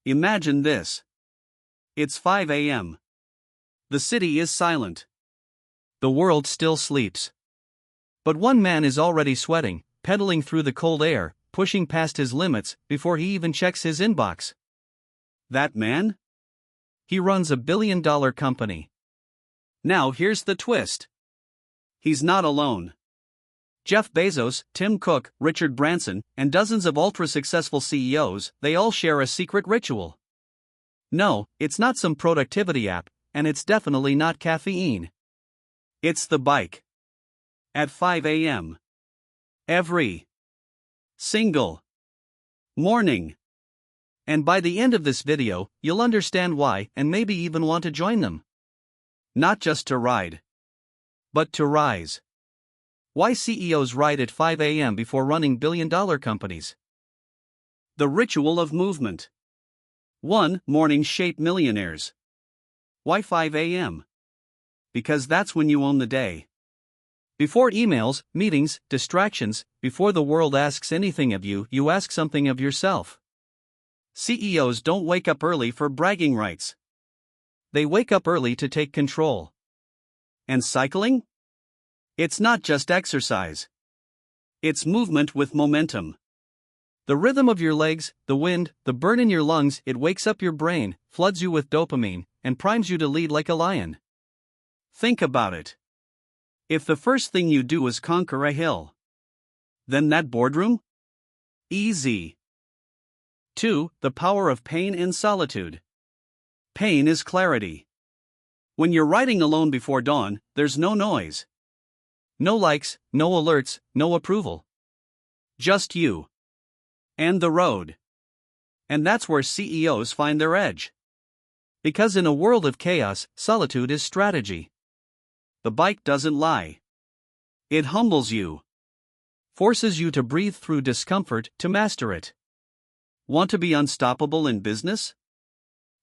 Imagine this. It's 5 a.m. The city is silent. The world still sleeps. But one man is already sweating, pedaling through the cold air, pushing past his limits before he even checks his inbox. That man? He runs a billion-dollar company. Now here's the twist. He's not alone. Jeff Bezos, Tim Cook, Richard Branson, and dozens of ultra-successful CEOs, they all share a secret ritual. No, it's not some productivity app, and it's definitely not caffeine. It's the bike. At 5 a.m. Every single morning. And by the end of this video, you'll understand why and maybe even want to join them. Not just to ride, but to rise. Why CEOs ride at 5 a.m. before running billion-dollar companies. The ritual of movement. 1. Mornings shape millionaires. Why 5 a.m.? Because that's when you own the day. Before emails, meetings, distractions, before the world asks anything of you, you ask something of yourself. CEOs don't wake up early for bragging rights. They wake up early to take control. And cycling? It's not just exercise. It's movement with momentum. The rhythm of your legs, the wind, the burn in your lungs, it wakes up your brain, floods you with dopamine, and primes you to lead like a lion. Think about it. If the first thing you do is conquer a hill, then that boardroom? Easy. 2. The power of pain in solitude. Pain is clarity. When you're riding alone before dawn, there's no noise. No likes, no alerts, no approval. Just you. And the road. And that's where CEOs find their edge. Because in a world of chaos, solitude is strategy. The bike doesn't lie. It humbles you. Forces you to breathe through discomfort to master it. Want to be unstoppable in business?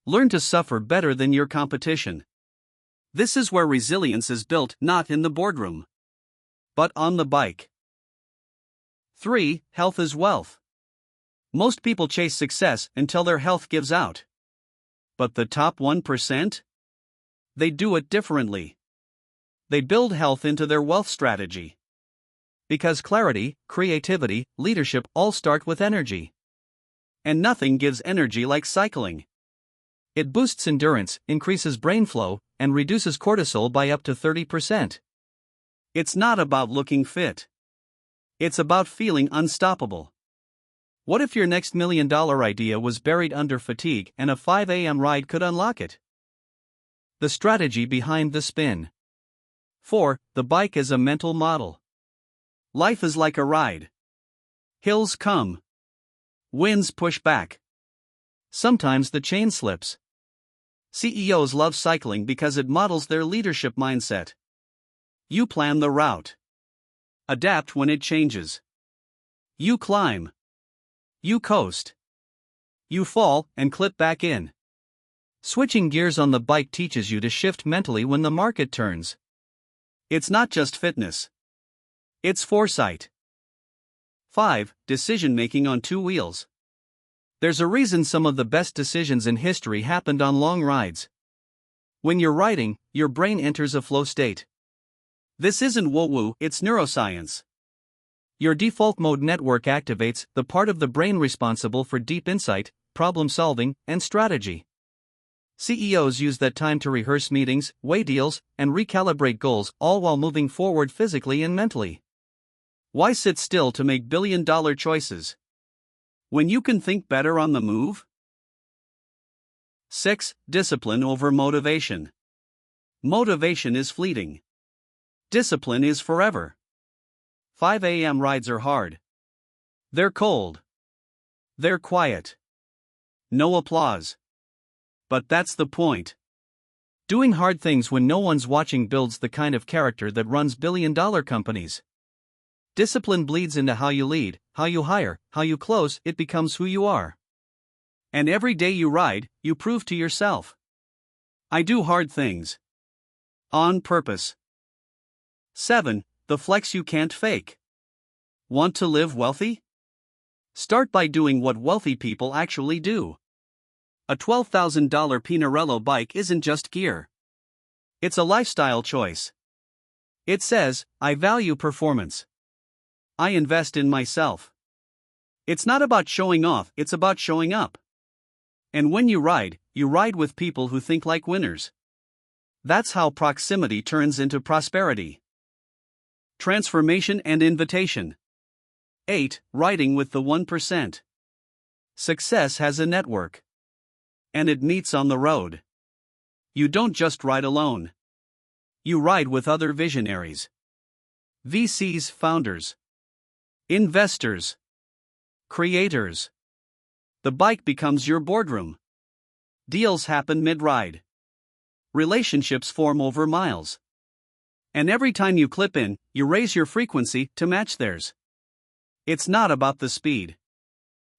Learn to suffer better than your competition. This is where resilience is built, not in the boardroom, but on the bike. 3. Health is wealth. Most people chase success until their health gives out. But the top 1%? They do it differently. They build health into their wealth strategy. Because clarity, creativity, leadership all start with energy. And nothing gives energy like cycling. It boosts endurance, increases brain flow, and reduces cortisol by up to 30%. It's not about looking fit. It's about feeling unstoppable. What if your next $1 million idea was buried under fatigue and a 5 a.m. ride could unlock it? The strategy behind the spin. 4. The bike is a mental model. Life is like a ride. Hills come. Winds push back. Sometimes the chain slips. CEOs love cycling because it models their leadership mindset. You plan the route. Adapt when it changes. You climb. You coast. You fall and clip back in. Switching gears on the bike teaches you to shift mentally when the market turns. It's not just fitness. It's foresight. 5. Decision-making on two wheels. There's a reason some of the best decisions in history happened on long rides. When you're riding, your brain enters a flow state. This isn't woo-woo, it's neuroscience. Your default mode network activates the part of the brain responsible for deep insight, problem solving, and strategy. CEOs use that time to rehearse meetings, weigh deals, and recalibrate goals, all while moving forward physically and mentally. Why sit still to make billion-dollar choices when you can think better on the move? 6. Discipline over motivation. Motivation is fleeting. Discipline is forever. 5 a.m. rides are hard. They're cold. They're quiet. No applause. But that's the point. Doing hard things when no one's watching builds the kind of character that runs billion-dollar companies. Discipline bleeds into how you lead, how you hire, how you close, it becomes who you are. And every day you ride, you prove to yourself. I do hard things. On purpose. 7. The flex you can't fake. Want to live wealthy? Start by doing what wealthy people actually do. A $12,000 Pinarello bike isn't just gear. It's a lifestyle choice. It says, I value performance. I invest in myself. It's not about showing off, it's about showing up. And when you ride with people who think like winners. That's how proximity turns into prosperity. Transformation and invitation. 8. Riding with the 1%. Success has a network. And it meets on the road. You don't just ride alone. You ride with other visionaries. VCs, founders, investors, creators. The bike becomes your boardroom. Deals happen mid-ride. Relationships form over miles. And every time you clip in, you raise your frequency to match theirs. It's not about the speed.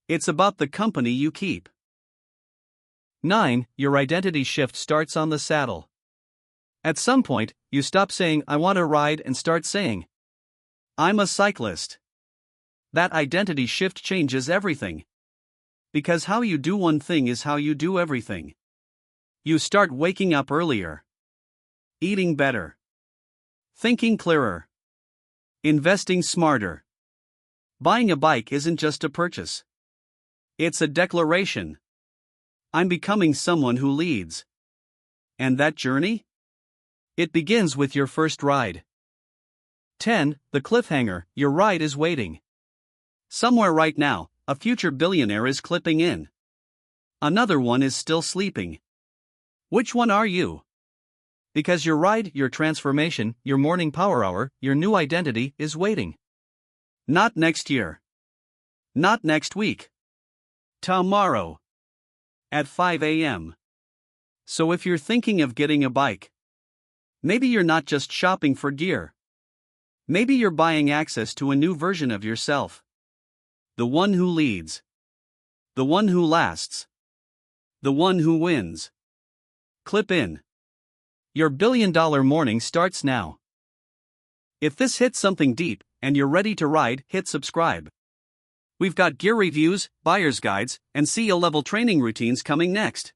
It's about the company you keep. 9. Your identity shift starts on the saddle. At some point, you stop saying, I want to ride, and start saying, I'm a cyclist. That identity shift changes everything. Because how you do one thing is how you do everything. You start waking up earlier, eating better, thinking clearer, investing smarter. Buying a bike isn't just a purchase. It's a declaration. I'm becoming someone who leads. And that journey? It begins with your first ride. 10. The cliffhanger, your ride is waiting. Somewhere right now, a future billionaire is clipping in. Another one is still sleeping. Which one are you? Because your ride, your transformation, your morning power hour, your new identity is waiting. Not next year. Not next week. Tomorrow. At 5 a.m. So if you're thinking of getting a bike, maybe you're not just shopping for gear. Maybe you're buying access to a new version of yourself. The one who leads. The one who lasts. The one who wins. Clip in. Your billion-dollar morning starts now. If this hits something deep, and you're ready to ride, hit subscribe. We've got gear reviews, buyer's guides, and CEO-level training routines coming next.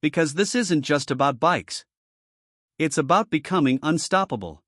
Because this isn't just about bikes. It's about becoming unstoppable.